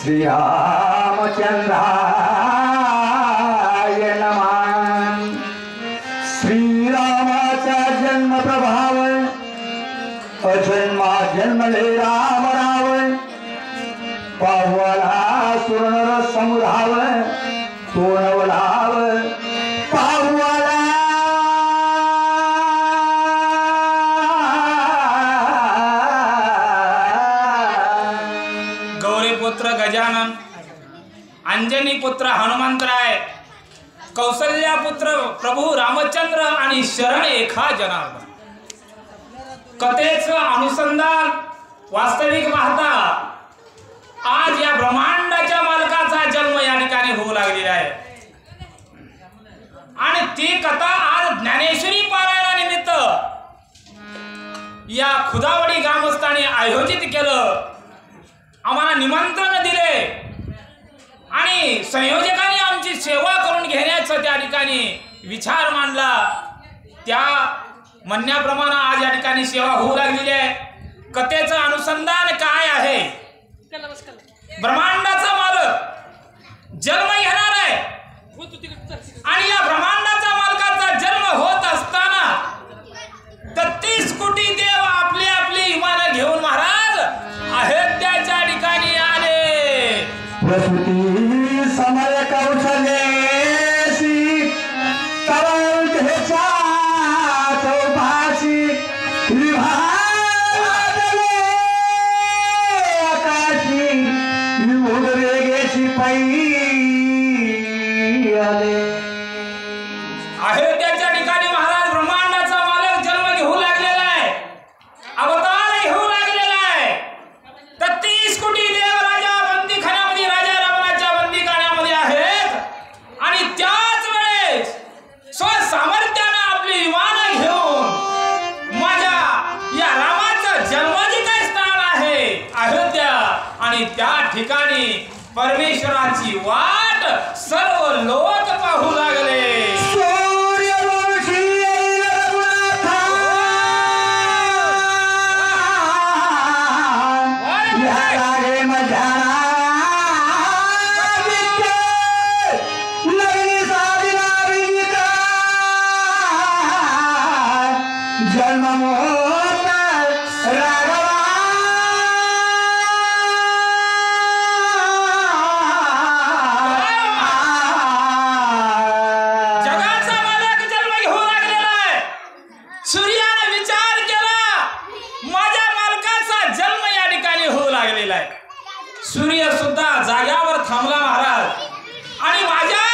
श्रीरामचंद्राय नमः। श्रीरामाचा जन्म प्रभाव अजन्मा जन्मले राम रावण पावला सुरनर समुधाव तोणवलाव पावला पुत्र गजानन, अंजनी पुत्र हनुमंतराय, कौसल्या पुत्र प्रभू रामचंद्र आणि शरण एका जनार्दन। कथेचं अनुसंधान वास्तविक पाहता आज या ब्रह्मांडाच्या मालकाचा जन्म या ठिकाणी होऊ लागलेला आहे आणि ती कथा आज ज्ञानेश्वरी पारायणानिमित्त या खुदावडी ग्रामस्थांनी आयोजित केलं। आम्हाला निमंत्रण दिले आणि संयोजकांनी आमची सेवा करून घेण्याचा त्या ठिकाणी विचार मांडला। त्या म्हणण्याप्रमाणे आज या ठिकाणी सेवा होऊ लागलेली आहे। कथेचं अनुसंधान काय आहे? ब्रह्मांडाचा मालक जन्म घेणार आहे आणि या ब्रह्मांडाचा मालकाचा जन्म होत असताना 33 कोटी देव आपले आपले विमान घेऊन महाराज अयोध्याच्या ठिकाणी आले। प्रसूती समय कौशलेशी कवळतेच्या चौपाशी विभागले आकाशी विभुड वेगेशी पायी आले। अयोध्याच्या ठिकाणी महाराज ब्रह्मांडाचा मालक जन्म घेऊ लागलेला आहे, अवतार घेऊ लागलेला आहे। 33 कोटी देव राजा बंदीखान्यामध्ये राजा रावणाच्या बंदीखान्यामध्ये आहेत आणि त्याच वेळेस स्वसामर्थ्याने आपली विमानं घेऊन माझ्या या रामाचं जन्माधिकार स्थान आहे अयोध्या आणि त्या ठिकाणी परमेश्वराची वाट सर्व लोक पाहू लागले। सूर्य सुद्धा जाग्यावर थांबला महाराज आणि माझ्या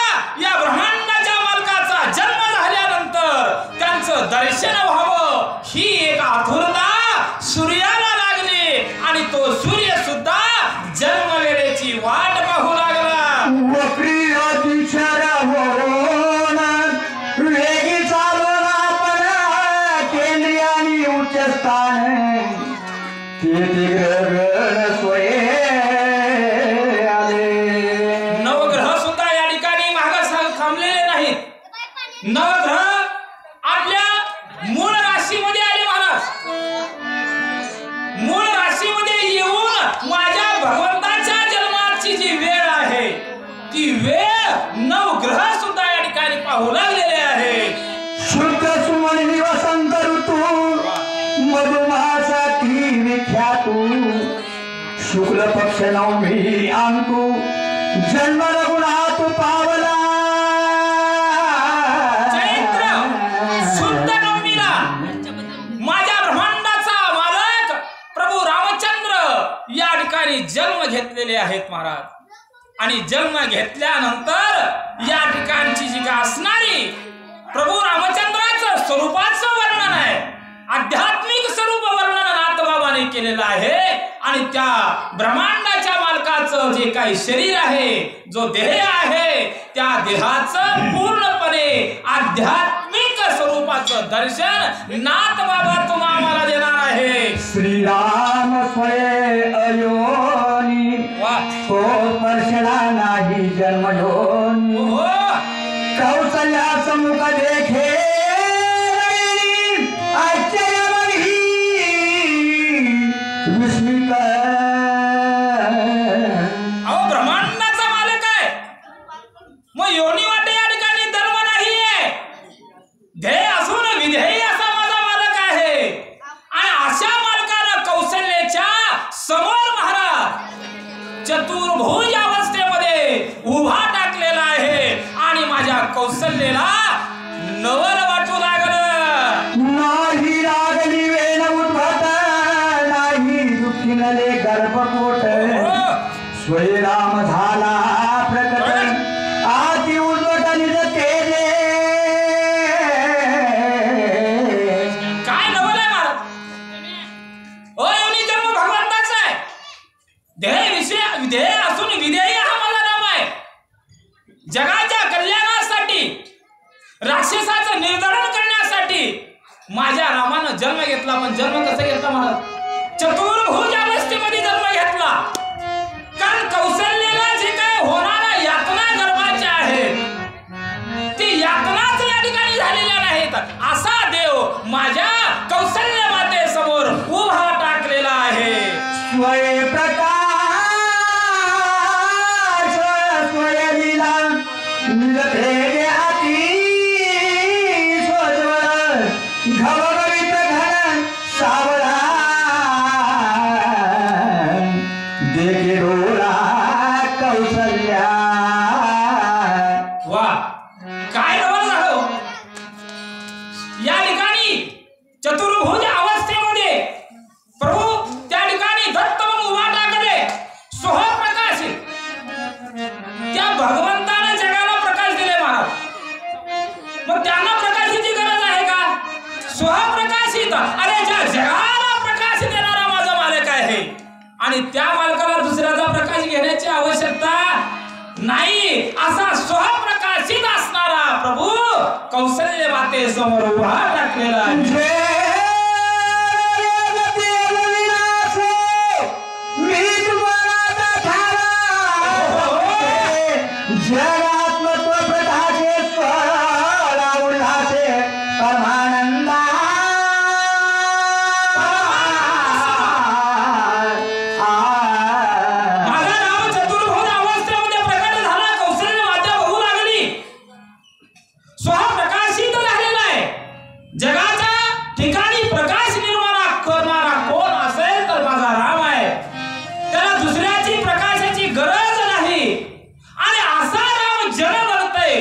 या ब्रह्मांडाच्या मालकाचा जन्म झाल्यानंतर त्यांचं दर्शन व्हावं ही एक आतुरता सूर्याला लागली आणि तो सूर्य सुद्धा जन्म वेळेची वाट पाहू लागला। वक्री अतिशय होऊन वेगी चालवला पण केंद्रियानी उच्च स्थान तेथे ग्रहण सोये नवग्रह आपल्या मूळ राशीमध्ये आले महाराज। मूळ राशीमध्ये येऊन माझ्या भगवंताच्या जन्माची जी वेळ आहे ती वेळ नवग्रह सुद्धा या ठिकाणी पाहू लागलेले आहे। शुद्ध सुमनी वसंत ऋतू मधुमासाती विख्यातू शुक्ल पक्ष नवमी अंकू जन्म रघुनाथ पावला। जन्म घेतलेले आहेत महाराज आणि जन्म घेतल्यानंतर या ठिकाणची जी काय असणारी प्रभू रामचंद्राचं स्वरूपाचं वर्णन आहे, आध्यात्मिक स्वरूप वर्णन नाथबाबाने केलेलं आहे आणि त्या ब्रह्मांडाच्या मालकाचं जे काही शरीर आहे, जो देह आहे, त्या देहाचं पूर्णपणे आध्यात्मिक स्वरूपाचं दर्शन नाथबाबा तुम्हाला आम्हाला देणार आहे। श्रीराम स्वये अयोनी तो परशना नाही जन्मयोनी कौशल्या समुख देखे आश्चर्यमनी विस्मित। अहो चतुर्भुज अवस्थेमध्ये उभा टाकलेला आहे आणि माझ्या कौशल्याला नवल वाटू लागलं. नाही लागली वेण उद्भट, नाही दुखिनले गर्भकोट. स्वयंराम झाला प्रकट, आती उद्भट निज तेजे. काय नवल आहे महाराज? योनी जन्म भगवंताचा आहे. ध्येय असून विधेय हा माझा नाम आहे. जगाच्या कल्याणासाठी, राक्षसाचं निर्धारण करण्यासाठी माझ्या रामानं जन्म घेतला. पण जन्म कसा घेतला महाराज? चतुर्भुज अवस्थेमध्ये जन्म घेतला. कारण कौशल्याला जे काय होणाऱ्या यातना गर्भाच्या आहेत ती यातनाच या ठिकाणी झालेल्या नाहीत. असा देव माझ्या कौशल्य मातेसमोर उभा टाकलेला आहे. स्वयंप्रकाश स्वयंलीला निज तेजे आती. स्वज्वल घवघवीत घन सावळा, देखे डोळा कौशल्या. वा, काय नवल झालं या ठिकाणी. चतुर्भुज अवस्थेमध्ये प्रभू त्या ठिकाणी दत्त म्हणून उभा टाकले. स्वप्रकाशित त्या भगवंताने जगाला प्रकाश दिले महाराज. मग त्यांना प्रकाशाची गरज आहे का? स्वप्रकाशित. अरे ज्या जगाला प्रकाश देणारा माझा मालक आहे आणि त्या मालकाला दुसऱ्याचा प्रकाश घेण्याची आवश्यकता नाही. असा स्वप्रकाशित असणारा प्रभू कौशल्य माते समोर उभा टाकलेला आहे. जगात्मत्व प्रकाशे स्वरा उल्हासे परमानंदा. माझा राम चतुर्भुज अवस्थेमध्ये प्रकट झाला. कौशल्य माता होऊ लागली. स्वप्रकाशित झालेला आहे. जगाच्या ठिकाणी प्रकाश निर्माण करणारा कोण असेल तर माझा राम आहे. त्याला दुसऱ्याची प्रकाशाची गरज नाही. आणि असा राम जन्मतय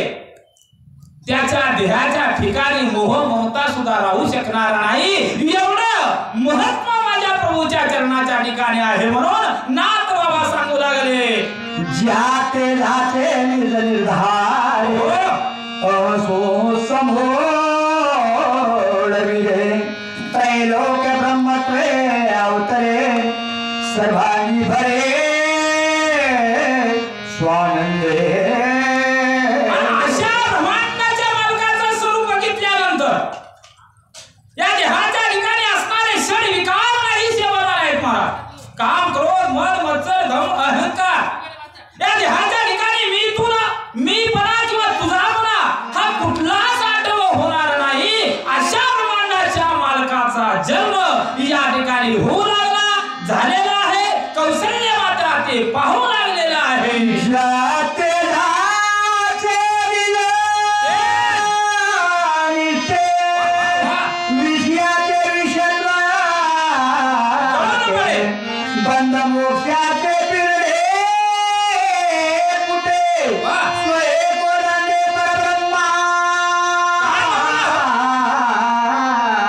त्याच्या देहाच्या ठिकाणी मोह ममता सुद्धा राहू शकणार नाही. एवढं महत्व माझ्या प्रभूच्या चरणाच्या ठिकाणी आहे. म्हणून नाथ बाबा सांगू लागले, ज्याते जाते निज निर्धार असो समोळ विरे. त्रैलोक ब्रह्मत्वे अवतरे सर्वांगी भरे स्वानंदे. अशा ब्रह्मांडाच्या मालकाचं स्वरूप बघितल्यानंतर या देहाच्या ठिकाणी असणारे षड विकार नाही सेवणार आहेत महाराज. काम, क्रोध, मद, मत्सर, धम, अहंकार या देहाच्या ठिकाणी मी तुला, मी पणा किंवा तुझापणा हा कुठलाच आठव होणार नाही. अशा ब्रह्मांडाच्या मालकाचा जन्म या ठिकाणी होऊ लागला, झालेला आहे. कौशल्य माता ते पाहू लागलेला आहे. जाते जाते दिले आणि ते विषयाचे विषद्वार, बंद मोक्षाचे पिरडे कुठे स्वयं कोणाने परब्रह्मा.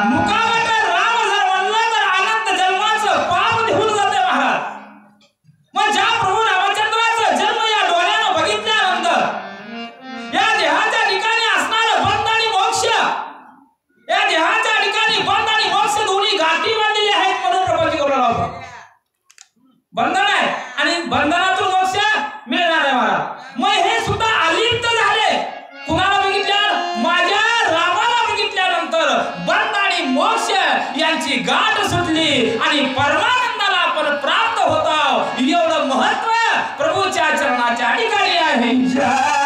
मुखावट राम जर म्हणलं तर अनंत जन्माचं पाप निघून जाते महाराज. मग ज्या प्रभू रामचंद्राचा जन्म या डोळ्यानं बघितल्यानंतर या देहाच्या ठिकाणी असणारं बंध आणि मोक्ष, या देहाच्या ठिकाणी बंध आणि मोक्ष दोन्ही गाठी बांधलेले आहेत म्हणून प्रपंच करू लागला. बंधन आहे आणि बंधनातून मोक्ष मिळणार आहे महाराज. मग हे सुद्धा अलिप्त झाले. कुणाला बघितल्यावर? माझ्या रामाला बघितल्यानंतर बंध आणि मोक्ष यांची गाठ सुटली आणि परमानंदाला आपण प्राप्त होतो. एवढं महत्व प्रभूच्या चरणाच्या ठिकाणी आहे. जाते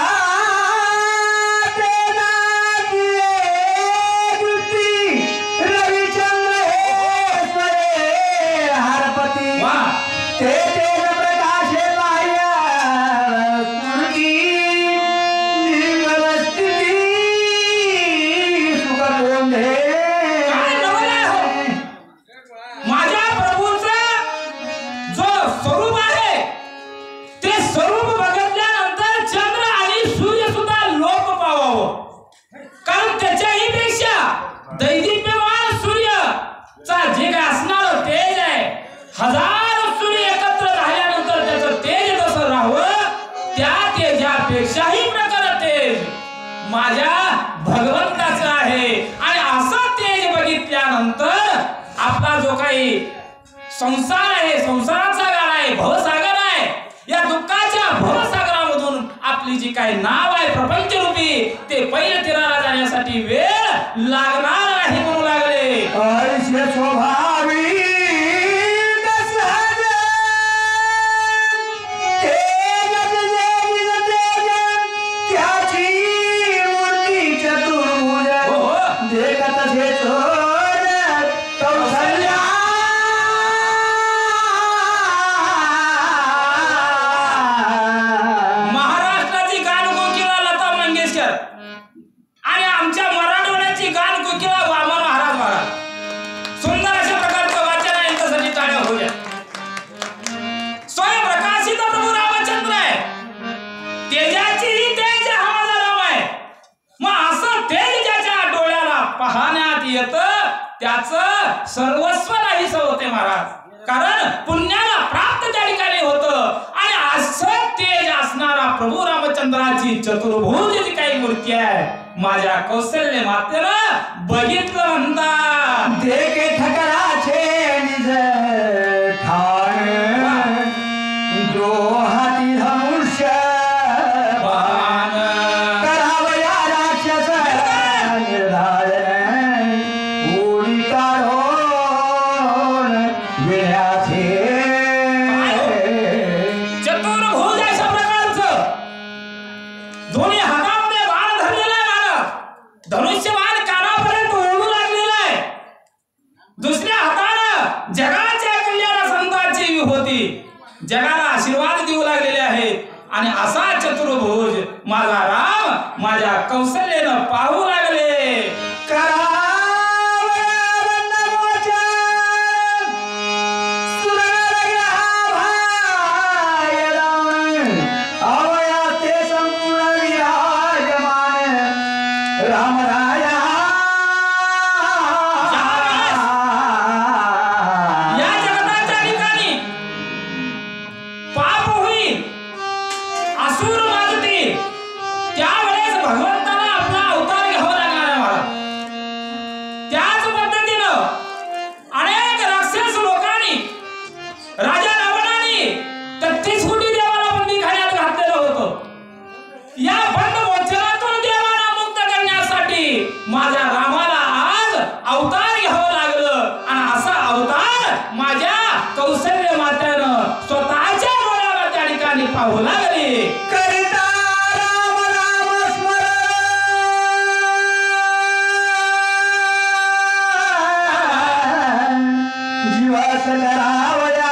जाते वृत्ती रविचंद्र हे स्वरे हरपती. वा, ते तेज प्रकाशे बाह्य स्फुरती. निर्मल स्थिती सुख गोंधे. काय नवल आहे हो. माझ्या प्रभूचा जो स्वरूप आहे स्वरूप बघितल्यानंतर चंद्र आणि सूर्य सुद्धा लोप पावावं, कारण त्याच्याही पेक्षा दैदिप्यमान सूर्यचा जे काय असणार तेज आहे, हजारो सूर्य एकत्र राहिल्यानंतर त्याचं तेज कसं राहावं, त्या तेजापेक्षाही प्रखर तेज माझ्या भगवंताचं आहे. आणि असं तेज बघितल्यानंतर आपला जो काही संसार आहे, संसाराचा गाडा आहे, भवसागर आहे, या दुःखाच्या भवसागरामधून आपली जी काही नाव आहे प्रपंच रूपी, ते पहिल्या तीराला जाण्यासाठी वेळ लागणार नाही म्हणू लागले. अर्ष स्वभावी त्याचं सर्वस्व नाहीसं होते महाराज, कारण पुण्याला प्राप्त त्या ठिकाणी होतं. आणि असं तेज असणारा प्रभू रामचंद्राची चतुर्भुज जी काही मूर्ती आहे माझ्या कौशल्य मातेनं बघितलं म्हणता. देखे ठकराचे निज ठाण, जो हाती धनुष्य बाण, करावया राक्षस निर्धारण, उडी काढून विळ्याचे. चतुर्भुज अशा प्रकारचं दोन्ही हातामध्ये बाण धरलेला आहे महाराज, धनुष्य बाण कानापर्यंत ओढू लागलेला आहे, दुसऱ्या हातानं जगाच्या कल्याणासंताची विभूती जगाला आशीर्वाद देऊ लागलेले आहेत. आणि असा चतुर्भुज माझा राम माझ्या कौशल्यानं पाहू लागले. माझ्या रामाला आज अवतार घ्यावं लागलं. आणि असा अवतार माझ्या कौशल्य मात्यानं स्वतःच्या डोळ्याला त्या ठिकाणी पाहू लागले. करिता राम राम स्मरण, जीवास करावया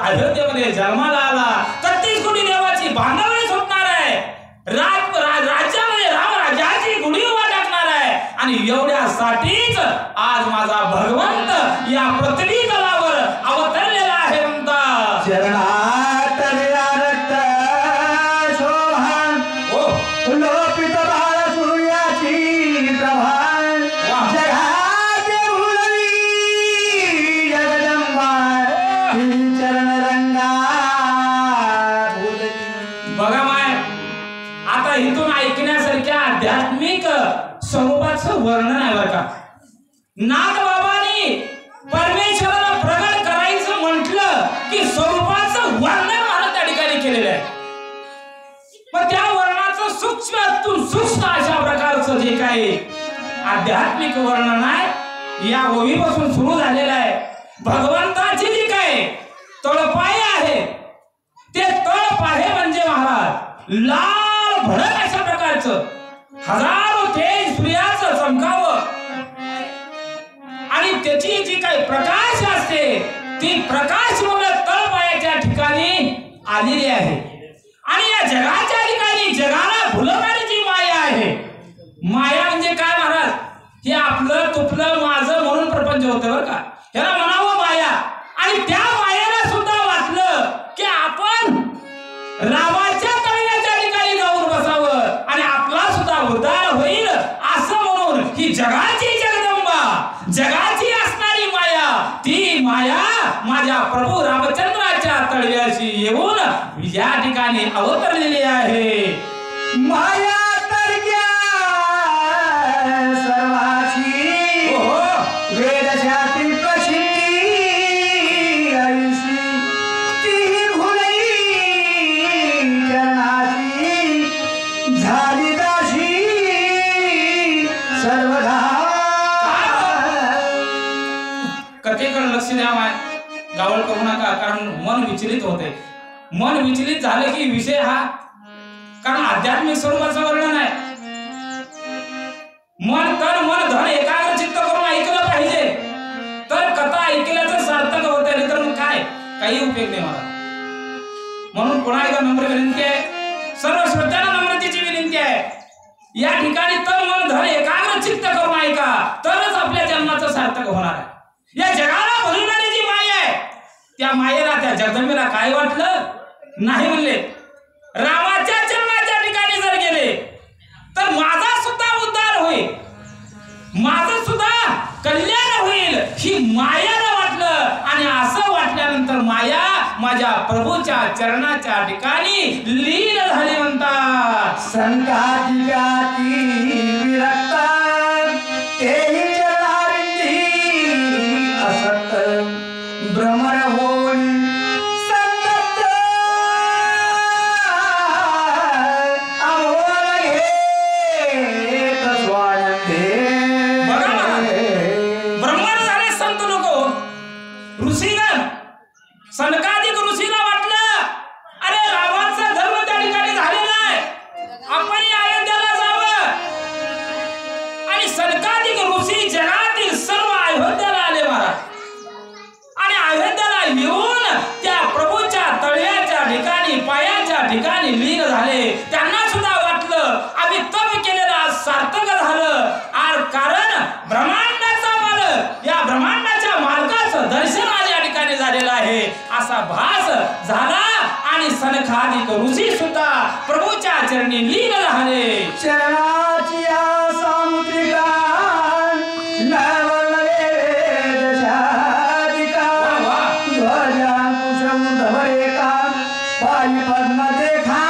अयोध्येमध्ये जन्माला आला. 33 कोटी देवाची बांधवणी सुटणार आहे, राज्यामध्ये रामराज्याची गुढी उभा टाकणार आहे. आणि एवढ्यासाठीच आज माझा भगवंत या पृथ्वी तलावर अवतरलेला आहे म्हणता. चरणात रक्त शोभा, लोपित बाळ सूर्याची प्रभा, जगाचे उरली जगदंबा, चरण रंगा. बघा माय, आता इथून ऐकण्यासारख्या आध्यात्मिक स्वरूपाचं वर्णन आहे बरं का. नागबाबांनी परमेश्वराला प्रगट करायचं म्हटलं की स्वरूपाचं वर्णन महाराज त्या ठिकाणी केलेलं आहे. मग त्या वर्णाचं सूक्ष्मातून सूक्ष्म अशा प्रकारचं जे काही आध्यात्मिक वर्णन आहे या ओवीपासून सुरू झालेलं आहे. भगवंताची जी काय तळपाय आहे ते तळपाय लाल भडक अशा प्रकारचं हजारो तेज सूर्याचं चमकावं आणि त्याची जी काही प्रकाश असते ती प्रकाश मला तळपायाच्या ठिकाणी आलेली आहे आणि या जगाच्या ठिकाणी जगाला भुलवणारी जी माया आहे. माया म्हणजे काय महाराज? हे आपलं तुपलं माझं म्हणून प्रपंच होतं बरं का, ह्याला म्हणावं माया. आणि त्या मायेला सुद्धा वाटलं की आपण रामाच्या तळव्याच्या ठिकाणी जाऊन बसावं आणि आपला सुद्धा उद्धार होईल असं म्हणून ही जगाची जगदंबा, जगाची असणारी माया, ती माया माझ्या प्रभू रामचंद्राच्या तळव्याशी येऊन या ठिकाणी अवतरलेली आहे. माया तर्क्या सर्वाची वेदशास्त्री प्रसिद्धी ऐशी ती भुलई चरणाची झाली दाशी सर्वदा. कथेकडे लक्ष द्या माय, गावळ करू नका, कारण मन विचलित होते. मन विचलित झालं की विषय हा, कारण आध्यात्मिक स्वरूपाचं वर्णन आहे. मन तन मन धन एकाग्र चित्त करून ऐकलं पाहिजे तर कथा ऐकल्याचं सार्थक होतं, नाही तर मग काय काही उपयोग नाही मला. म्हणून पुन्हा एकदा नम्र विनंती आहे, सर्व श्रोत्यांना नम्रतेची विनंती आहे, या ठिकाणी तन मन धन एकाग्र चित्त करून ऐका तरच आपल्या जन्माचं सार्थक होणार आहे. या जगाला भुलवणारी जी माया आहे त्या मायेला, त्या जगदंबेला काय वाटलं? नाही म्हणले रामाच्या चरणाच्या ठिकाणी जर गेले तर माझा सुद्धा उद्धार होईल, माझं सुद्धा कल्याण होईल ही मायाला वाटलं. आणि असं वाटल्यानंतर माया माझ्या प्रभूच्या चरणाच्या ठिकाणी लीन झाली म्हणतात. संकादिगाती विरक्त तेही चरणारिंदी असत भ्रमर होई संतप्त अमोल घेत स्वानंदे. ब्रह्मण झाले संत लोक, ऋषीगण. सनकादिक ऋषीला वाटलं अरे रामाचा धर्म त्या ठिकाणी झालेला आहे, आपण अयोध्येला जावं. आणि सनकादिक ऋषी जगातील सर्व अयोध्येला आले महाराज आणि अयोध्येला येऊन त्या प्रभूच्या तळव्याच्या ठिकाणी पायाच्या ठिकाणी लीन झाले. त्यांना सुद्धा वाटलं आम्ही तप केलेलं आज सार्थक झालं. कारण ब्रह्मांडाचा मालक, या ब्रह्मांडाच्या मालकाचं दर्शन आज या ठिकाणी झालेलं आहे असा भास झाला. आणि सनकादिक ऋषी सुद्धा प्रभूच्या चरणी लीन झाले. चरणाची सामुद्रिका नवल वेदशादिका ध्वजांकुशं धवरेका पायी पद्म देखा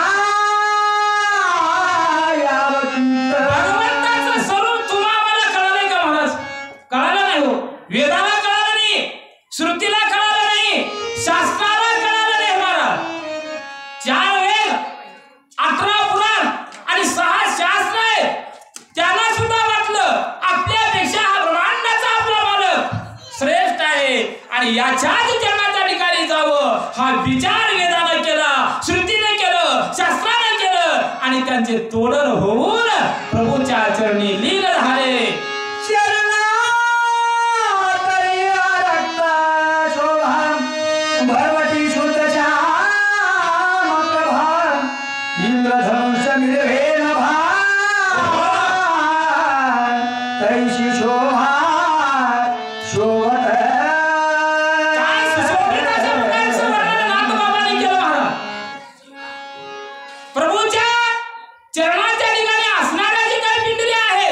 यावतीत. भगवंताचं स्वरूप तुम्हाला कळलंय का महाराज? कळालं नाही हो. वेदाला कळालं नाही, श्रुतीला कळालं नाही, शास्त्राला कळालं नाही महाराज. 4 वेद, 18 पुराण आणि 6 शास्त्र आहे. त्यांना सुद्धा वाटलं आपल्यापेक्षा हा ब्रह्मांडाचा आपला मालक श्रेष्ठ आहे आणि याच्याच जन्माच्या ठिकाणी जावं हा विचार वेदाने केला, श्रुतीने केलं, शास्त्राने केलं आणि त्यांचे तोडण होऊन प्रभूच्या चरणी लीन झाले. भगवती शुद्ध श्याम प्रभा इंद्रधनुष मिळवेन भा तैशी शोभा शोभत. काय सुशोभित अशा प्रकारचं वर्णन नाथबाबांनी केलं महाराज. प्रभूच्या चरणाच्या ठिकाणी असणाऱ्या जी काही पिंडली आहे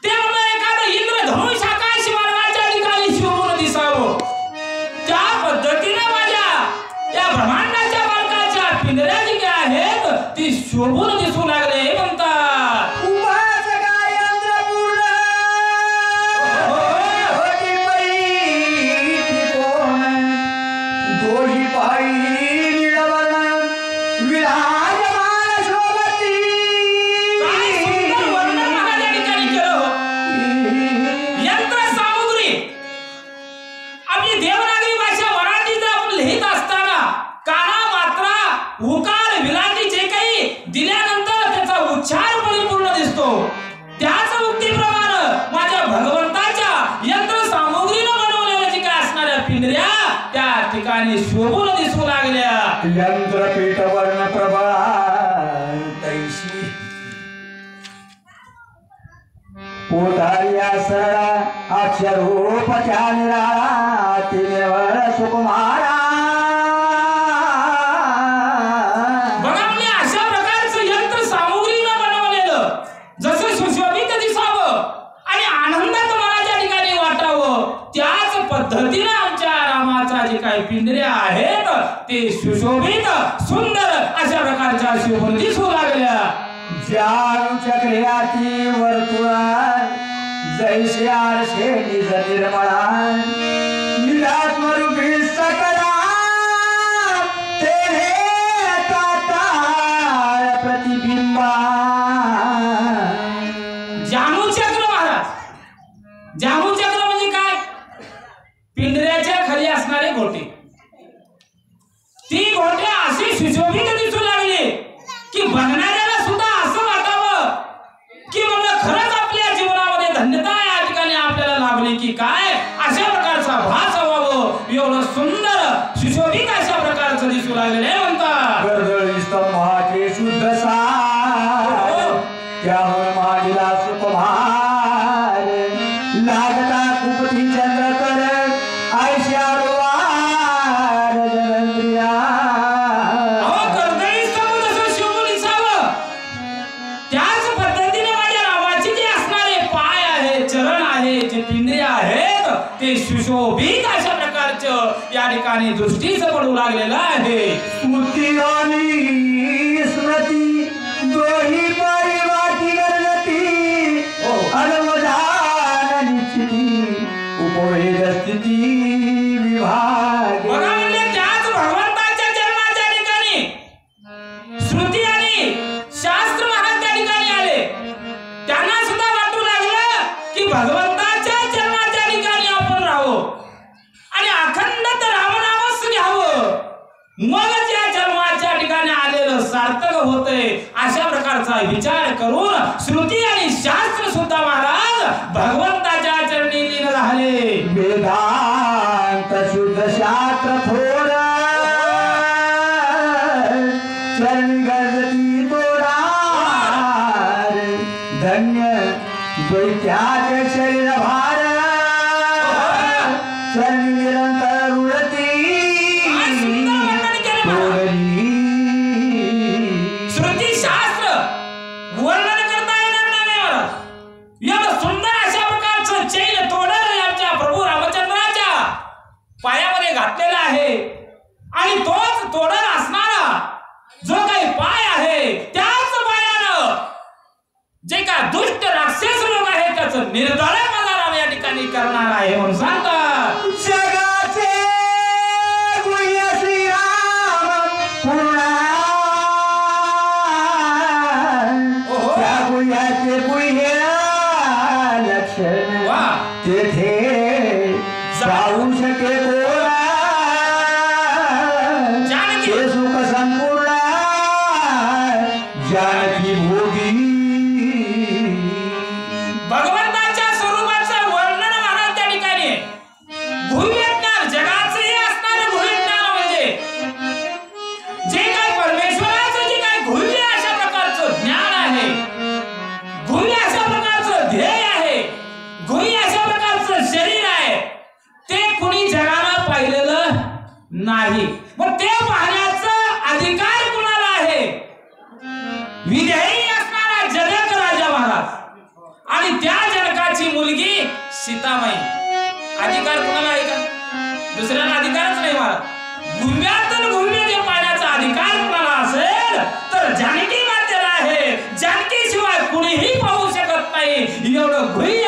ते म्हणलं एखादं इंद्रधनुष आकाश मार्गाच्या ठिकाणी शोभून दिसावं. त्या पद्धतीने माझ्या या ब्रह्मांडाच्या मार्गाच्या पिंडल्या जी काय आहेत ती शोभून दिसू लागले म्हणतात. उपासका यंत्रपूर्ण होती परी त्रिकोण दोही पायी नीळवर्ण विराजमान शोभती. काय सुंदर वर्णन महाराज या ठिकाणी केलं हो. यंत्र सामुग्री आपली देवनागरी भाषा मराठी जर आपण लिहित असताना काना मात्रा उकार विलांटी जे शोभून दिसू लागल्या. यंत्रपीठ वर्ण प्रबळा तैशी पोटारिया सरळा अक्षरोपच्या निराळा तिनेवर सुकुमारा. बघा म्हणजे अशा प्रकारचं यंत्र सामुग्रीनं बनवलेलं जसं सुशोभित दिसावं आणि आनंदात मला त्या ठिकाणी वाटावं त्याच पद्धतीने आमच्या रामाचा जे काही पिंजऱ्या आहेत ते सुशोभित सुंदर अशा प्रकारच्या शोभून दिसू लागल्या. जाणू चक्रियाती वर्तुळा जैसे आरशे निज निर्मळा निरात्मरूपी सकला तेरे ताताळ प्रतिबिंबा. जाणूचक्र महाराज, जाणूचक्र म्हणजे काय? पिंजऱ्याच्या खाली असणारे घोटे. ती घोटे अशी सुशोभित दिसू लागली की बघणाऱ्याला सुद्धा असं वाटावं की म्हणजे खरंच आपल्या जीवनामध्ये धन्यता या ठिकाणी आपल्याला लाभली की काय, अशा प्रकारचा भास व्हावं एवढं सुंदर सुशोभित अशा प्रकारचं दिसू लागलेलं आहे म्हणतात. गर्दळी स्तंभाचे शुद्ध सार त्यामुळे माझीला सुकुमार लागता कुपती चंद्रकर आयशा रोवार जनंद्रिया. अहो, कर्दळी स्तंभ जसं शोभून दिसावं त्याच पद्धतीने माझ्या रामाचे जे असणारे पाय आहेत, चरण आहेत, जे पिंजरे आहेत ते सुशोभित अशा प्रकारचं या ठिकाणी दृष्टीच पडू लागलेलं आहे. स्मृती आणि स्मृती दोही परिवाटी गणती अनुमोदान निश्चिती उपवेद स्थिती विभाग. बघा म्हणजे त्याच भगवंताच्या जन्माच्या ठिकाणी श्रुती आणि शास्त्र महाराज त्या ठिकाणी आले. त्यांना सुद्धा वाटू लागलं की भगवंताच्या जन्माच्या ठिकाणी आपण राहावं आणि अखंडत रामनामच घ्यावं, मग त्या जन्माच्या ठिकाणी आलेलं सार्थक होतंय. अशा प्रकारचा विचार करून श्रुती आणि शास्त्र सुद्धा महाराज भगवंताच्या चरणी लीन झाले. वेदांत शुद्ध शास्त्र थोर चरणी गजती तोडार धन्य द्वैत्याचे शरीर भार चरणी निरंतर उडती तोडली. श्रुती शास्त्र वर्णन करता येणार नाही मला. एवढं सुंदर अशा प्रकारचं चैन तोडर आमच्या प्रभू रामचंद्राच्या पायामध्ये घातलेला आहे आणि तोच तोडर असणारा जो काही पाय आहे त्याच पायानं जे काय दुष्ट राक्षस लोक आहेत त्याचं निर्दळ माझा राम या ठिकाणी करणार आहे म्हणून सांगतात. जगाचे गुह्य श्रीराम पुरा त्या गुह्याचे गुह्य लक्षण वा. तेथे जाऊ शके कोरा जानकी. ते सुख संपूर्ण जानकी भोगी. भगवंताच्या स्वरूपाचं वर्णन महाराज त्या ठिकाणी गुह्य ज्ञान जगाचंही असणारं गुह्य ज्ञान म्हणजे जे काय परमेश्वराचं जे काय गुह्य अशा प्रकारचं ज्ञान आहे, गुह्य अशा प्रकारचं ध्येय आहे, गुह्य अशा प्रकारचं शरीर आहे ते कुणी जगानं पाहिलेलं नाही. मग ते पाहण्याचा अधिकार कुणाला आहे? विधेयी असणारा जनक राजा महाराज आणि त्या जनकाची मुलगी सीतामाई. अधिकार कुणाला आहे का? दुसऱ्याला अधिकारच नाही महाराज. गुह्यातून गुह्य जे पाहण्याचा अधिकार कुणाला असेल तर जानकी मातेला आहे. जानकी शिवाय कुणीही पाहू शकत नाही. एवढं गुह्य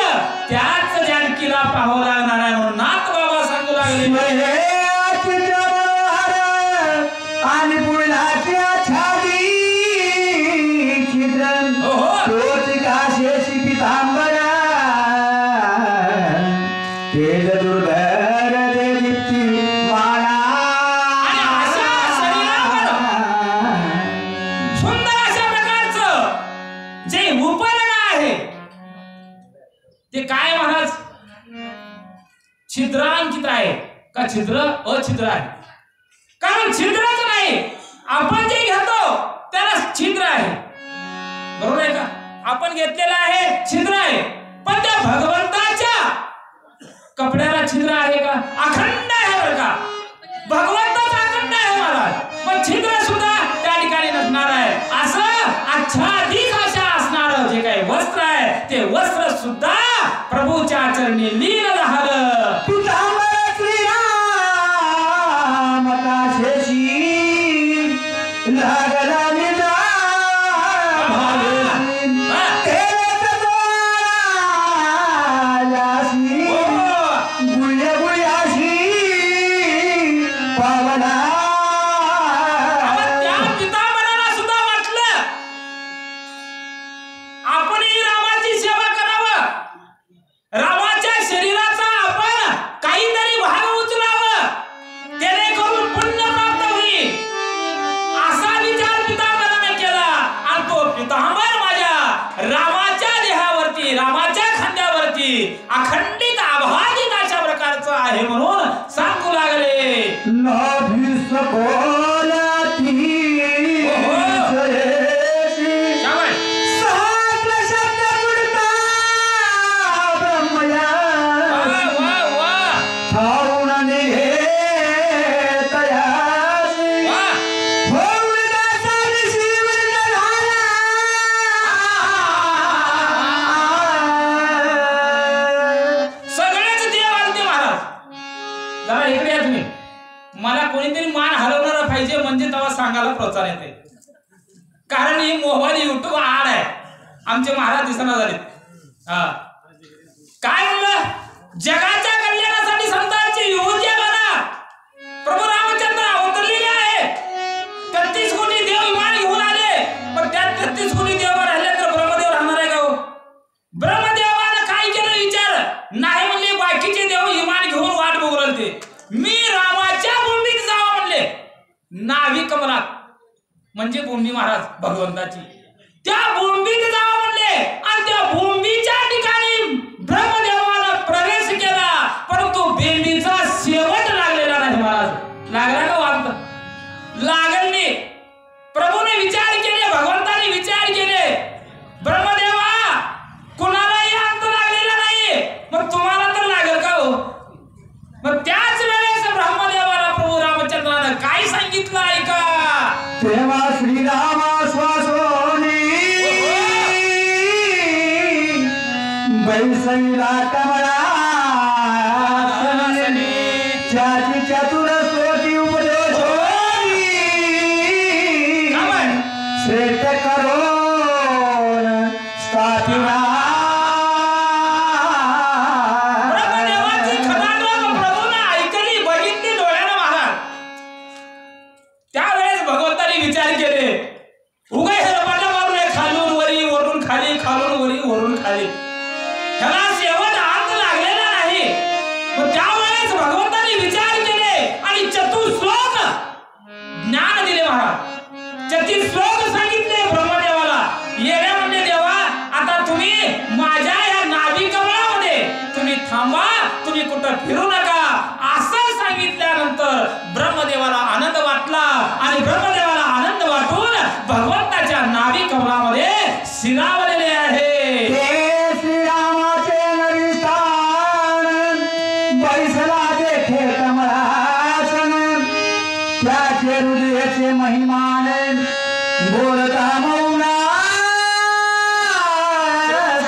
त्याच जानकीला पाहावं लागणार आहे म्हणून नाथ बाबा सांगू लागले. आणि पुण्याच्या छाती चित्रण काशेशी पितांबरा तेज दुर्धर दे दीप्ती माळा. आणि अशा शरीरावर सुंदर अशा प्रकारचं जे उपकरण आहे ते काय महाराज छिद्रांकित आहे का छिद्र अछिद्र आहे? कारण छिद्रच नाही. आपण जे घेतो त्याला छिद्र आहे, बरोबर आहे का? आपण घेतलेला आहे छिद्र आहे, पण त्या भगवंताच्या कपड्याला छिद्र आहे का? अखंड आहे बरं का. भगवंतच अखंड आहे महाराज, पण छिद्र सुद्धा त्या ठिकाणी नसणार आहे. असं आच्छादित अशा असणारं जे काही वस्त्र आहे ते वस्त्र सुद्धा प्रभूच्या चरणी लीन झालं. पितांबर श्रीराम काशेशी लागला निजा अखंडित आभाजित अशा प्रकारचं आहे म्हणून सांगू लागले. नाभी सकोलाती जयेशी सहस्र शब्द पुरता ब्रह्मया ठाऊन निहेतयासी भोवदासानी शिवलिंग झाला. सगळेच देव आलते महाराज. जरा इकडे या तुम्ही. मला कोणीतरी मान हलवणारा पाहिजे म्हणजे तेव्हा सांगायला प्रोत्साहन येते. कारण ही मोबाईल युट्यूब आड आहे. आमचे महाराज दिसना झाले. काय म्हणलं? जगाच्या कल्याणासाठी संतांची युवती बना. प्रभू रामचंद्र अवतरलेले आहे. 33 कोटी देव विमान घेऊन आले, पण त्यात 33 कोटी देव राहिले तर ब्रह्मदेव राहणार आहे का हो? ब्रह्मदेवानं काय केलं विचार? नाही म्हणले बाकीचे देव विमान घेऊन वाट बघू लागले. मी रामाच्या भूमीत जावं म्हणले. नाभी कमलात म्हणजे भूमी महाराज भगवंताची, त्या भूमीत जावं म्हणले आणि त्या भूमीच्या ठिकाणी ब्रह्मदेवानं प्रवेश केला. परंतु बेंबीचा शेवट लागलेला नाही महाराज. लागला का वाद? लागल नाही. प्रभूने विचार केले, भगवंताने विचार केले, ब्रह्मदेवा कुणालाही अंत लागलेला नाही, मग तुम्हाला तर लागेल का हो? मग त्याच वेळेस ब्रह्मदेवाला प्रभू रामचंद्रानं काय सांगितलं ऐका. तेव्हा श्रीराम श्वासोनी बैसैला कमळासनी त्याची चतुर स्तोती उपदेशोनी श्रेष्ठ करोन स्थापिना. ब्रह्मदेवाची खदाडोल प्रभूनं ऐकली, बघितली डोळ्यानं महाराज. त्यावेळेस भगवंताने विचार केले, उगा हे रपाटा मारून खालून वरी, वरून खाली, खालून वरी, वरून खाली, ह्याला शेवट अंत लागलेला नाही. मग त्यावेळेस भगवंताने विचार केले आणि चतुश्लोक ज्ञान दिले महाराज. चतुश्लोक सांगितले ब्रह्मदेवाला. येण्या म्हणजे देवा, आता तुम्ही माझ्या या नाभी कमळामध्ये तुम्ही थांबा, तुम्ही कुठं फिरू नका. असं सांगितल्यानंतर ब्रह्मदेवाला आनंद वाटला आणि ब्रह्मदेवाला आनंद वाटून भगवंताच्या नाभी कमळामध्ये शिरावलेले आहे. श्रीरामाचे नरिस्थान बैसला देखे कमळासन त्याचे हृदयाचे महिमान बोलता मौना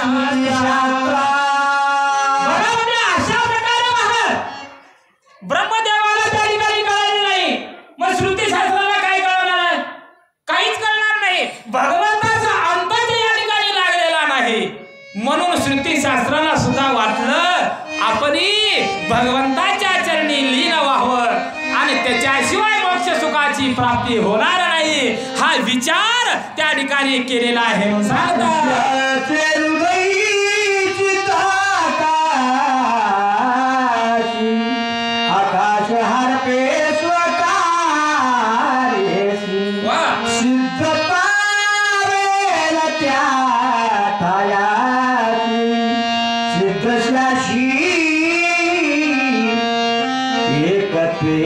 म्हणजे अशा प्रकारे महाराज ब्रह्मदेवाला त्या ठिकाणी कळाले नाही. मग श्रुती शास्त्राला काय कळणार आहे? काहीच कळणार नाही. भगवंताचा अंतच या ठिकाणी लागलेला नाही. म्हणून श्रुती शास्त्राला सुद्धा वाटलं आपणही भगवंताच्या चरणी लीन व्हावं आणि त्याच्याशिवाय मोक्ष सुखाची प्राप्ती होणार नाही, हा विचार त्या ठिकाणी केलेला आहे म्हणून सांगतात. आकाश हरपे स्वकारेसी सिद्ध पावेल त्या थायाची सिद्धशाशी एकत्वे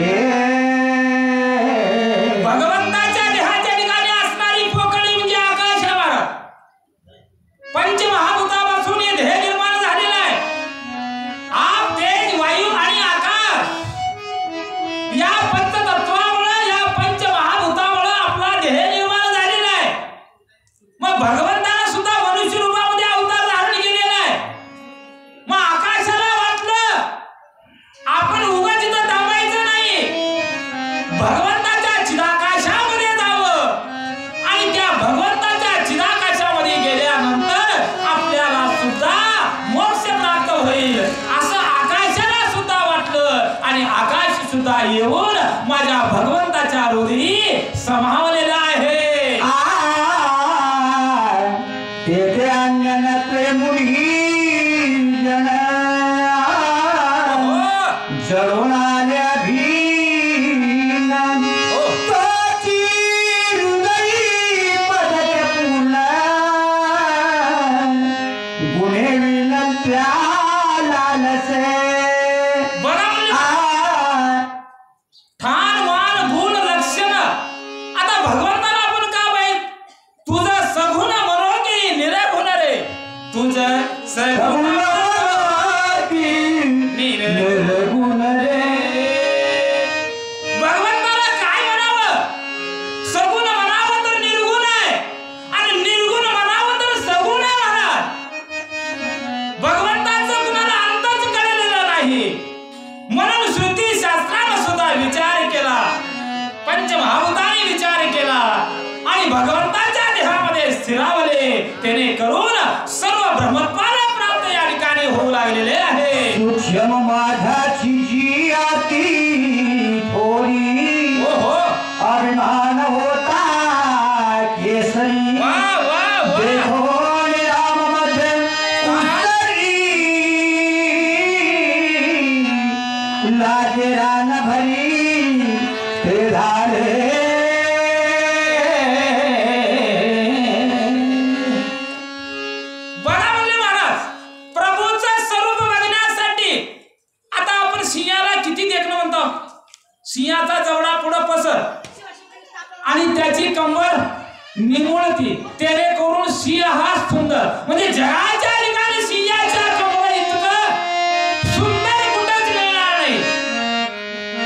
समावलेला आहे. तेथे अंगण प्रेमुनी जन जळून आल्या भीन तोची हृदयी पदक पूर्ण गुन्हे विनंत्या लालसे. ठाण मान गुण लक्षण आता भगवंताला आपण का माहित? तुझं सगुण मनोगी निरगुण रे, तुझं सगुण निर्गुण रे. भगवंताला काय म्हणावं? सगुण म्हणावं तर निर्गुण आहे आणि निर्गुण म्हणावं तर सगुण आहे महाराज. भगवंताचं कुणाला अंतच कळलेला नाही म्हणून श्रुती शास्त्रानं सुद्धा विचार केला, पंचमहाभूतांनी विचार केला आणि भगवंताच्या देहामध्ये स्थिरावले. त्याने करून सर्व ब्रह्मत्वाला प्राप्त या ठिकाणी होऊ लागलेले आहे. सूक्ष्म माझाची जी आती थोडी अभिमान होता केसरी. देखो राम मध्ये लाजे रान भरी ते झाले. बघा म्हणले महाराज, प्रभूचं स्वरूप बघण्यासाठी आता आपण सिंहाला किती देखणं म्हणतो. सिंहाचा जवळा पुढं पसर आणि त्याची कंबर निमुळती, तेरे करून सिंह हा सुंदर. म्हणजे जगाच्या ठिकाणी सिंहाच्या कंबर इतकं सुंदर कुठंच मिळणार नाही.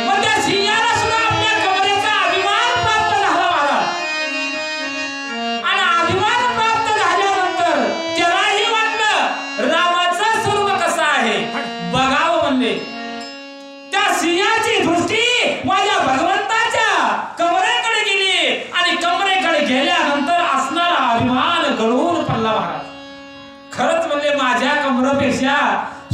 मग त्या सिंहाला सुद्धा आपल्या कमरेचा अभिमान प्राप्त झाला महाराज. आणि अभिमान प्राप्त झाल्यानंतर त्यालाही वाटलं रामाचं स्वरूप कसं आहे बघावं म्हणले. त्या सिंहाची दृष्टी माझ्या भगवंताच्या कमरेकडे गेली आणि कमरेकडे गेल्यानंतर असणारा अभिमान गळून पडला महाराज. खरंच म्हणले माझ्या कमरेपेक्षा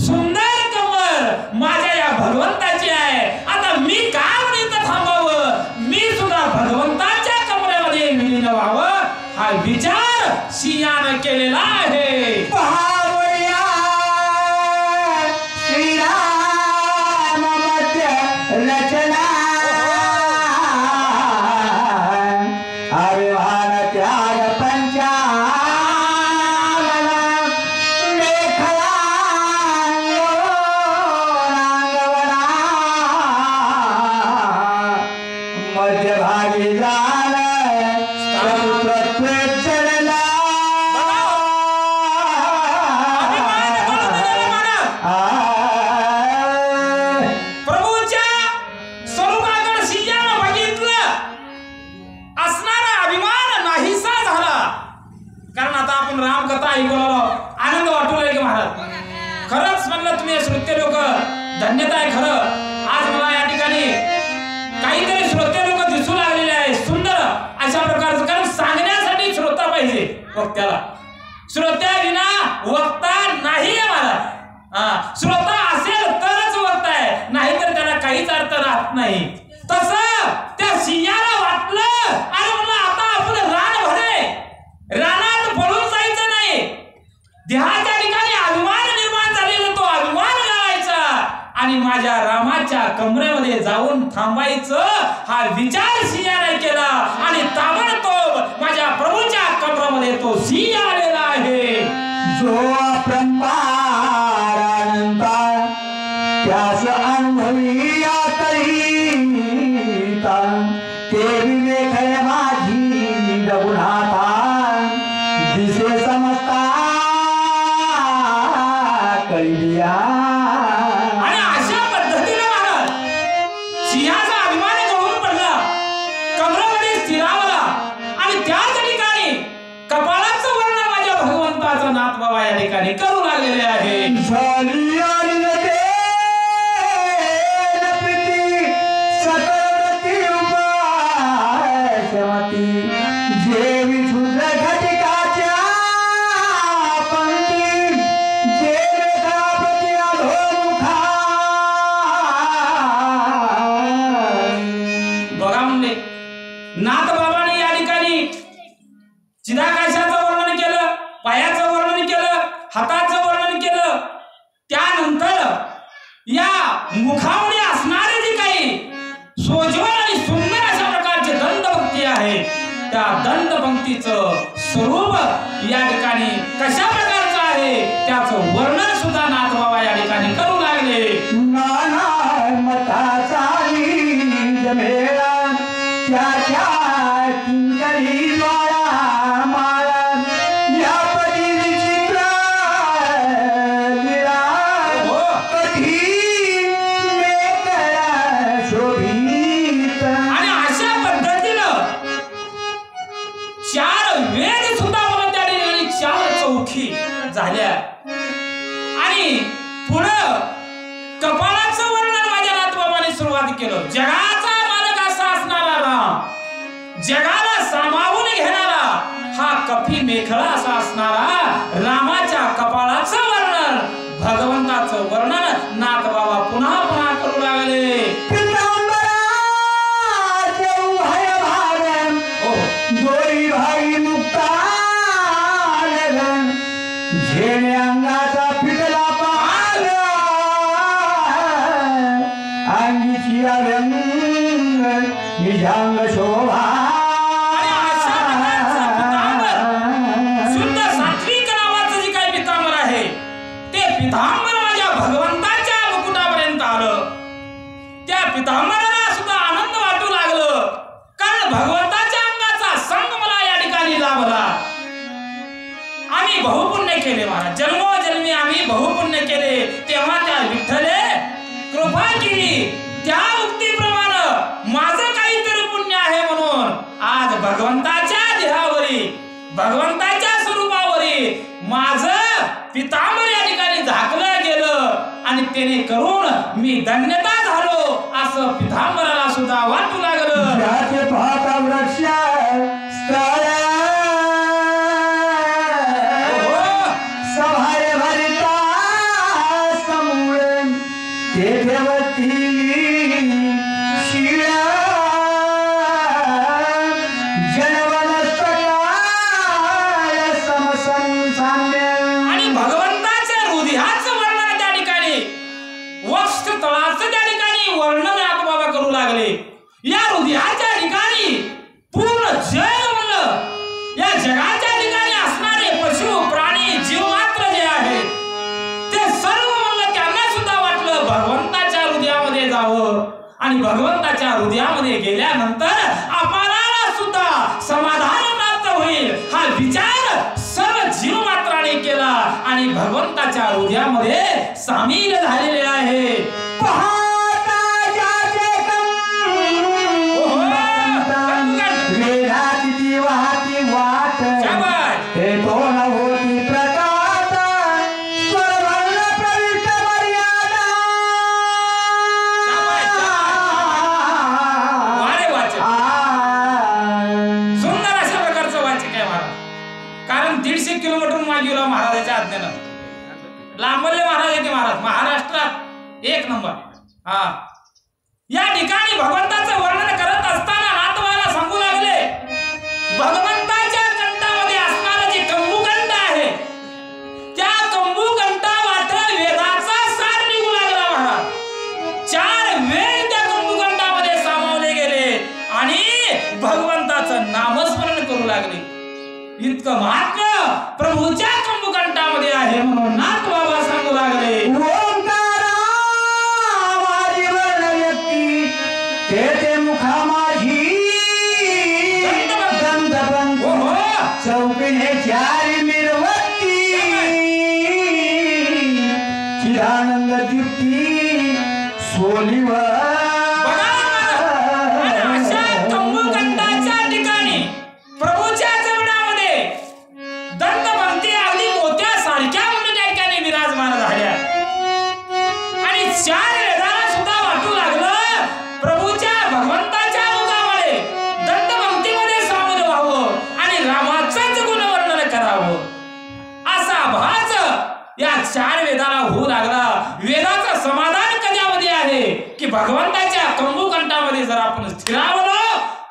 सुंदर कमर माझ्या या भगवंताची आहे. आता मी काय म्हणत थांबावं? मी सुद्धा भगवंताच्या कमरेमध्ये विलीन व्हावं हा विचार सिंहानं केलेला आहे. पावया श्रीराम मध्य रचना अभिमान त्याग पंचानन मेखला अंगवना मध्यभागी जाण चतुर्थ चरला. प्रभूच्या स्वरूपाकडे सिंहानं बघितलं, असणारा अभिमान नाहीसा झाला. कारण आता आपण रामकथा ऐकलो, आनंद वाटू लागले महाराज. खरंच म्हणलं तुम्ही श्रोते लोक धन्यता आहे. खरं आज मला या ठिकाणी काहीतरी श्रोते लोक दिसू लागलेले आहे सुंदर अशा प्रकारचं. कारण सांगण्यासाठी श्रोता पाहिजे वक्त्याला. श्रोत्या विना वक्ता नाही आहे महाराज. श्रोता असेल तरच वक्ता आहे, नाहीतर त्याला काहीच अर्थ राहत नाही. तसं त्या सिंहाला वाटलं आणि म्हणलं आता आपण रान भरे रानात पळून जायचं नाही. देहाच्या ठिकाणी अभिमान निर्माण झालेला तो अभिमान गावायचा आणि माझ्या रामाच्या कमरेमध्ये जाऊन थांबायचं हा विचार सिंहाने केला आणि ताबडतोब माझ्या प्रभूच्या कमरेमध्ये तो सिंह आलेला आहे. जो अपरंपार अनंता त्यास अनुभवी आतरिता ते विवेक माझी रघुनाथा दिसे समजता कळिया. आणि अशा पद्धतीने महाराज सिंहाचा अभिमान गळून पडला, कमरेमध्ये स्थिरावला आणि त्याच ठिकाणी कपाळाचं वर्णन माझ्या भगवंताचा नाथ बाबा या ठिकाणी करू लागलेले आहे. झाली आनंदे नप्रीती सकळवती उपासवती जे विठुर घटिकाच्या पंक्ती जे वेदापती अधोमुखा. बघा म्हणले नाथबाबांनी या ठिकाणी चिदाकाशाचं वर्णन केलं, पायाचं वर्णन केलं, हाताचं वर्णन केलं. त्यानंतर या मुखामध्ये असणारे जे काही सोज्वळ आणि सुंदर अशा प्रकारचे दंडपंक्ती आहे, त्या दंडपंक्तीचं स्वरूप या ठिकाणी कशा प्रकारचं आहे त्याचं वर्णन सुद्धा नाथबाबा या ठिकाणी करू लागले. नाना मताचा जमेला त्याच्या किंकरी माळा माळा या पदी विचित्र लीला कधी मेकळा शोभित. आणि अशा पद्धतीनं 4 वेद सुद्धा मला त्या ठिकाणी 4 चौकी झाल्या. आणि पुढं कपाळाचं वर्णन माझ्या नाथबाबांनी सुरुवात केलं. जगाचा मालक असा असणारा राम, जगाला सामावून घेणारा हा कपी मेखळा असा असणारा रामाच्या कपाळाचं वर्णन, भगवंताचं वर्णन नाथबाबा पुन्हा पुन्हा करू लागले. दोरी भाई मुक्ता झेणे अंगाचा फिटला पाल अंगीची अव्यंग निजांग शोभा. आणि अशा प्रकारचं पितांबर, शुद्ध सात्विक नावाचं जे काही पितांबर आहे ते पितांबर माझ्या भगवंताच्या मुकुटापर्यंत आलं. त्या पितांबराला सुद्धा आनंद वाटू लागलं, कारण भगवंताच्या अंगाचा संग मला या ठिकाणी लाभला. आम्ही बहुपुण्य केले महाराज, जन्मोजन्मी आम्ही बहुपुण्य केले, तेव्हा त्या विठ्ठले कृपा केली. त्या उक्तीप्रमाणे माझं काहीतरी पुण्य आहे म्हणून आज भगवंताच्या देहावरी, भगवंताच्या स्वरूपावरी माझं पितांबर या ठिकाणी झाकलं गेलं आणि त्याने करून मी धन्यता झालो असं पितांबराला सुद्धा वाटू लागलं. ज्याचे पाहता वृक्ष स्थळ सभारे भरिता समूळ तेथे वती शिळा जनवनस्तकाळ समसंसाम्य. आणि भगवंताच्या हृदयाचं वर्णन त्या ठिकाणी, वक्ष तळाचं त्या ठिकाणी वर्णन नाथबाबा करू लागले. या हृदयाच्या ठिकाणी पूर्ण जग म्हणलं, या जगाच्या ठिकाणी असणारे पशु प्राणी जीवमात्र जे आहेत ते सर्व म्हणलं त्यांना सुद्धा वाटलं भगवंताच्या हृदयामध्ये जावं. आणि भगवंताच्या हृदयामध्ये गेल्यानंतर आपणाला सुद्धा समाधान प्राप्त होईल हा विचार सर्व जीवमात्राने केला आणि भगवंताच्या हृदयामध्ये सामील झालेले आहे. पाहता ज्याचे वेळात ती वाहती वाट हे तोंड होती प्रकाश स्वरवर्ण प्रविष्ट मर्यादा. वारे वाचक, सुंदर अशा प्रकारचं वाचक आहे महाराज. कारण 150 किलोमीटर मागे गेलो महाराजाच्या आज्ञेनं. लांबले महाराज येते महाराज, महाराष्ट्रात 1 नंबर. हा, या ठिकाणी भगवंताचं वर्णन करत असताना नाथबाबाला सांगू लागले, भगवंताच्या कंठामध्ये असणारं जे कंबुकंठ आहे त्या कंबुकंठावाट वेदाचा सार निघू लागला महाराज. 4 वेद त्या कंबुकंठामध्ये सामावले गेले आणि भगवंताचं नामस्मरण करू लागले. इतकं महात्म्य प्रभूच्या कंबुकंठामध्ये आहे म्हणून नाथबाबा सांगू लागले. तेथे मुखा माझी दंतबंध चौकीने 4 मिरवती चिदानंद दीप्ती सोलीवर. अशा कंबुकंठाच्या ठिकाणी प्रभूच्या जवळामध्ये दंतपंक्ती अगदी मोत्यासारख्या म्हणून त्या ठिकाणी विराजमान झाल्या. आणि 4 वेदाला सुद्धा वाटू लागलं प्रभूच्या भगवंताच्या मुखामध्ये दंतपंक्तीमध्ये सामील व्हावं आणि रामाचंच गुणवर्णन करावं असा भास या 4 वेदाला होऊ लागला. वेदाचं समाधान कशामध्ये आहे की भगवंताच्या कंबुकंठामध्ये जर आपण स्थिरावलो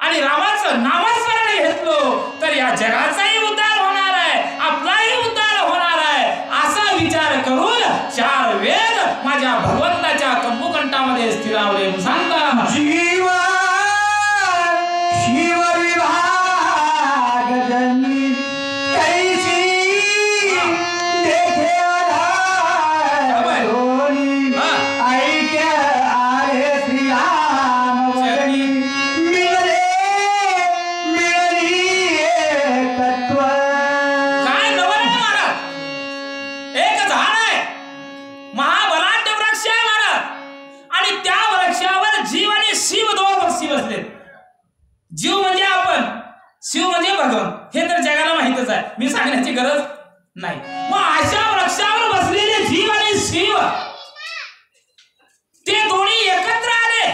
आणि रामाचं नामस्मरण घेतलो तर या जगाचाही उद्धार होणार आहे, आपलाही उद्धार होणार आहे, असा विचार करून 4 वेद माझ्या भगवंताच्या कंबुकंठामध्ये स्थिरावले. सांगता जीव शिव विभाग जनी कैसी देखे आधारोनी ऐक्य आले श्री राम वदनी मिळले एकत्व. काय नवल आहे महाराज, एक झाड आहे, महाबलाढ्य वृक्ष आहे महाराज, आणि त्या वृक्षावर जीव आणि शिव 2 पक्षी बसले. जीव म्हणजे आपण, शिव म्हणजे भगवान, हे तर जगाला माहितच आहे, मी सांगण्याची गरज नाही. मग अशा वृक्षावर बसलेले जीव आणि शिव ते दोन्ही एकत्र आले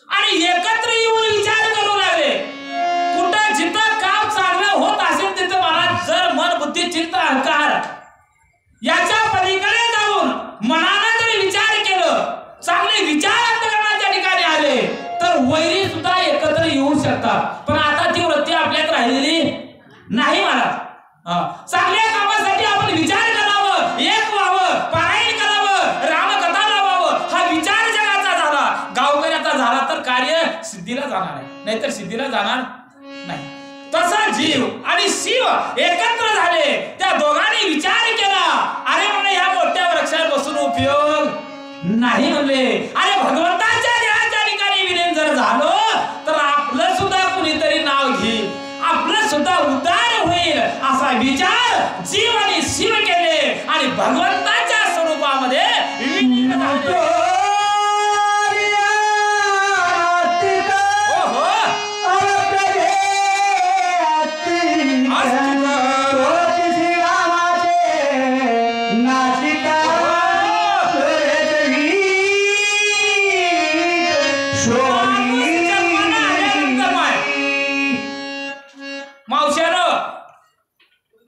आणि एकत्र येऊन विचार करू लागले. कुठं जिथं काम चांगलं होत असेल तिथं महाराज जर मन बुद्धी चित्त अहंकार याच्या पलीकडे जाऊन मनानं जरी विचार केलं, चांगले विचार अंतःकरणाच्या ठिकाणी आले तर वैरी सुद्धा एकत्र येऊ शकतात. पण आता ती वृत्ती आपल्यात राहिलेली नाही महाराज. चांगल्या कामासाठी आपण विचार करावं, एक व्हावं, पारायण करावं, रामकथा लावावं, हा विचार जगाचा झाला, गावकऱ्याचा झाला तर कार्य सिद्धीला जाणार आहे, नाहीतर सिद्धीला जाणार नाही. तसा जीव आणि शिव एकत्र झाले, त्या दोघांनी विचार केला, अरे म्हणले ह्या मोठ्या वृक्षावर बसून उपयोग नाही म्हणले. अरे भगवंताच्या देहाच्या ठिकाणी विलीन जर झालो तर आपलं सुद्धा कुणीतरी नाव घेईल, आपलं सुद्धा उद्धार होईल, असा विचार जीव आणि शिव केले आणि भगवंताच्या स्वरूपामध्ये विलीन झाले.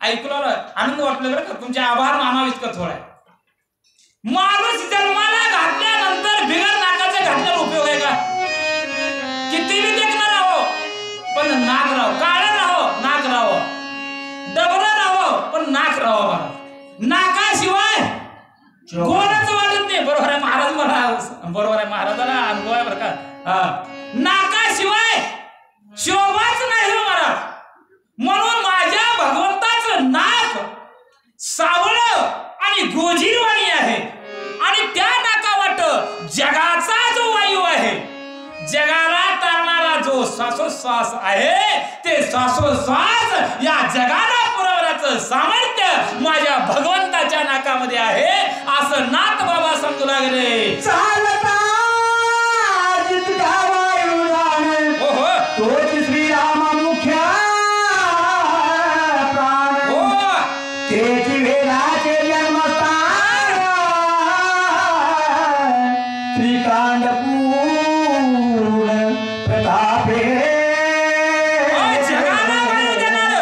ऐकलं आनंद वाटलं बरं का, तुमचे आभार मानावे इतकं थोडं आहे. माणूस जन्माला घातल्यानंतर बिगर नाकाचे घातल्यावर उपयोग आहे का? किती बी देखणार राहो पण नाक राहो, काळं राहो नाक राहो, डबरं राहो पण नाक राहो. मला नाकाशिवाय गोडच वाटत नाही. बरोबर आहे महाराज, मला बरोबर आहे, महाराजाला अनुभव आहे बरं का. नाकाशिवाय शोभाच नाही हो महाराज. म्हणून माझ्या भगवंताचं नाक सावळं आणि गोजीरवाणी आहे आणि त्या नाकावाट जगाचा जो वायू आहे, जगाला तारणारा जो श्वासोश्वास आहे, ते श्वासोश्वास या जगाला पुरवण्याचं सामर्थ्य माझ्या भगवंताच्या नाकामध्ये आहे, असं नाथ बाबा समजू लागले. चालता जितका वायू जाणे, तोच श्रीराम मुख्य तेची वेदाचे जन्मस्थान, श्रीकांड पूर्ण प्रतापे जगाला वायू देणार.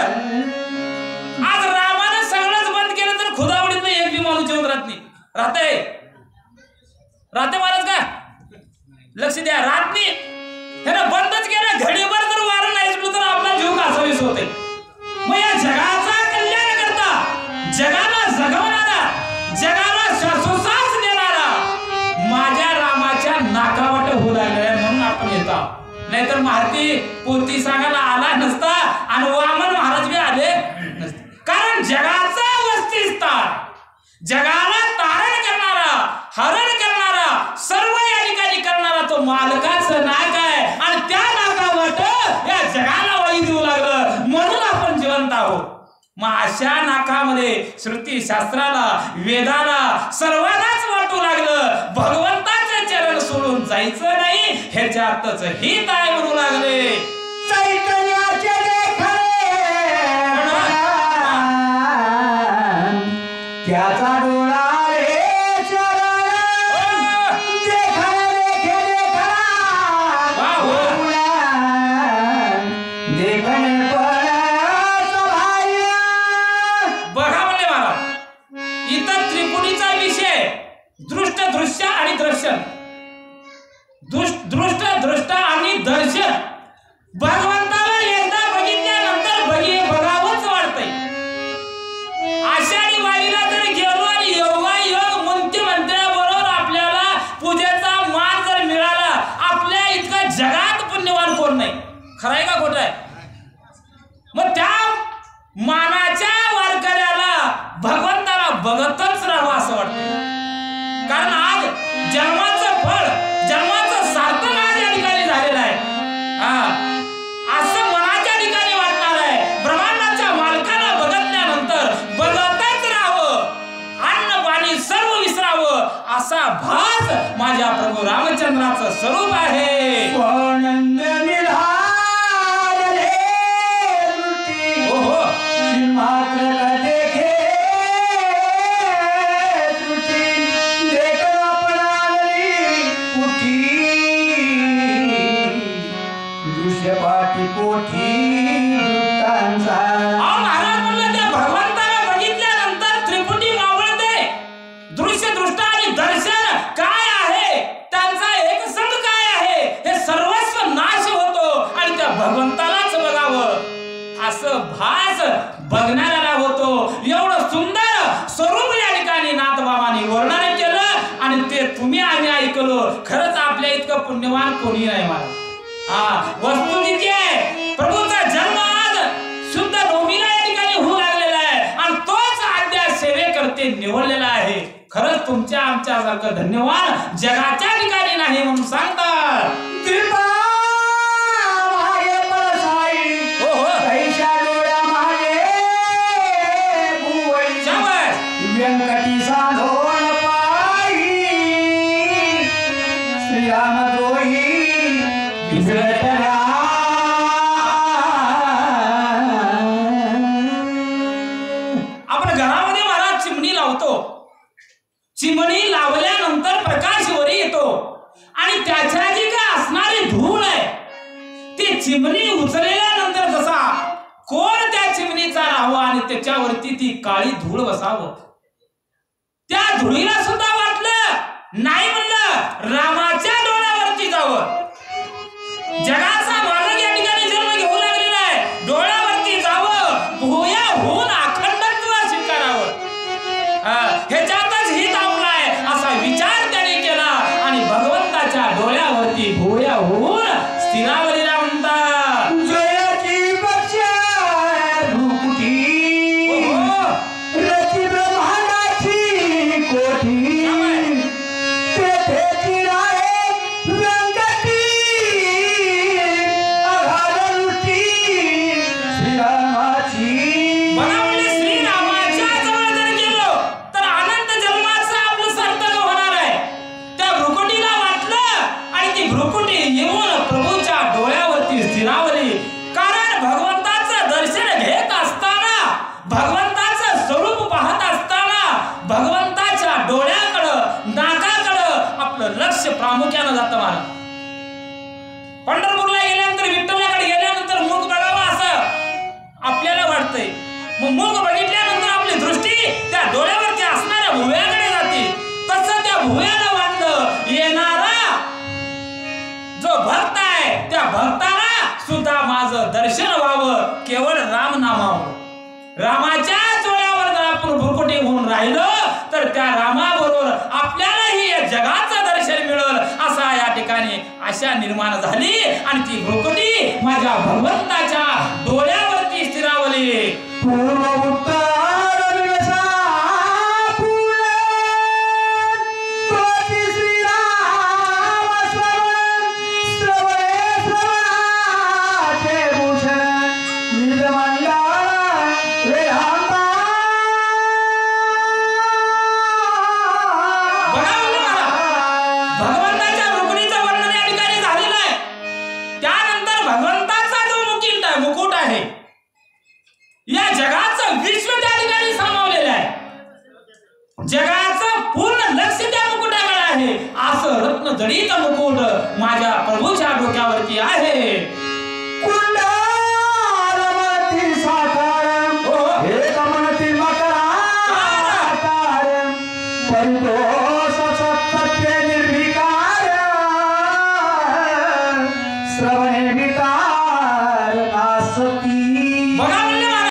आज रामानं सगळंच बंद केलं तर खुदावडीत एक बी माणूस जेवण राहत नाही. राहते महाराज का? लक्ष द्या, राहत नाही. ह्यानं बंदच केलं, घडीभर जर वारं नाही सुटलं तर आपला जीव कासावीस होते. मग या जगाचा कल्याण करता, जगाला जगवणारा, जगाला श्वासोश्वास देणारा माझ्या रामाच्या नाकावाट होऊ लागलाय म्हणून आपण येतो. नाहीतर महारती पोती सांगायला आला नसता आणि वामन महाराज बी आले नसते. कारण जगाचा वस्तीस्थान, जगाला तारण करणारा, हरण करणारा, सर्व या ठिकाणी करणारा तो मालकाचं नाक आहे आणि त्या नाकावाट या जगाला वायू देऊ लागलं म्हणून आपण जिवंत आहोत. मग अशा नाकामध्ये श्रुती शास्त्राला, वेदाला, सर्वांनाच वाटू लागलं भगवंताचे चरण सोडून जायचं नाही, ह्याच्यातच हित आहे म्हणू लागले. चैतन्याचे त्याचा डोळा रे चरण, देखा देखे देखा देखणे पण सभाया. बघा म्हणले मला, इथं त्रिपुटीचा विषय दृष्ट, दृश्य आणि दर्शन, दृष्ट, दृष्ट आणि दर्शन मानाच्या वारकऱ्याला भगवंताला बघतच राहावं असं वाटतं. कारण आज जन्माचं फळ, जन्माचं सार्थक आज या ठिकाणी झालेलं आहे. असं मनाच्या ठिकाणी वाटणार आहे. ब्रह्मांडाच्या मालकाला बघितल्यानंतर बघतच राहावं, अन्न पाणी सर्व विसरावं असा भास माझ्या प्रभू रामचंद्राचं स्वरूप आहे. भास बघणाऱ्याला होतो. एवढं सुंदर स्वरूप या ठिकाणी नाथबाबांनी वर्णन केलं आणि ते तुम्ही आम्ही ऐकलो. खरंच आपल्या इतकं पुण्यवान कोणी नाही मला. वस्तुस्थिती आहे, प्रभूचा जन्म आज शुद्ध नवमीला या ठिकाणी होऊ लागलेला आहे आणि तोच आद्या सेवेकरते निवडलेला आहे. खरंच तुमच्या आमच्यासारखं धन्यवाद जगाच्या ठिकाणी नाही म्हणून सांगतात. व्यंकटी साधोन पायी श्रीराम द्रोही विसरल्या. आपण घरामध्ये महाराज चिमणी लावतो. चिमणी लावल्यानंतर प्रकाश वर येतो आणि त्याच्या जी काय असणारी धूळ आहे ती चिमणी उचलल्यानंतर जसा कोण त्या चिमणीचा राहावा आणि त्याच्यावरती ती काळी धूळ बसावं. त्या धुळीला सुद्धा वाटलं नाही, म्हणलं रामाच्या डोळ्यावरती जावं. जगाचा मालक या ठिकाणी जन्म घेऊ लागलेला आहे. डोळ्यावरती जावं, भूया होऊन अखंडत्व स्वीकारावं. ह्याच्यातच हित आपलं आहे असा विचार त्याने केला आणि भगवंताच्या डोळ्यावरती भूया होऊन स्थिरावलेला म्हणतात. प्रामुख्यानं जातं महाराज. पंढरपूरला गेल्यानंतर, विठ्ठलाकडे गेल्यानंतर मुख बघावा असं आपल्याला वाटतंय. मग मुख बघितल्यानंतर आपली दृष्टी त्या डोळ्यावरती असणाऱ्या भुव्याकडे जाते. तसं त्या भुव्याला वाटलं येणारा जो भक्त आहे त्या भक्ताला सुद्धा माझं दर्शन व्हावं केवळ राम नामावर. रामाच्या डोळ्यावर जर आपण भुरकुटी होऊन राहिलो तर त्या रामाबरोबर आपल्यालाही या जगाचं दर्शन मिळेल असा या ठिकाणी आशा निर्माण झाली आणि ती भुरकुटी माझ्या भगवंताच्या डोळ्यावरती स्थिरावली. या जगाचं विश्व त्या ठिकाणी सामावलेलं आहे. जगाचं पूर्ण लक्ष त्या मुकुटाकडे आहे. असं रत्न जडित मुकुट माझ्या प्रभूच्या डोक्यावरती आहे. कुंडारमती साकारम एकमनती मकराकारम परितोष सत्य निर्विकार श्रवणे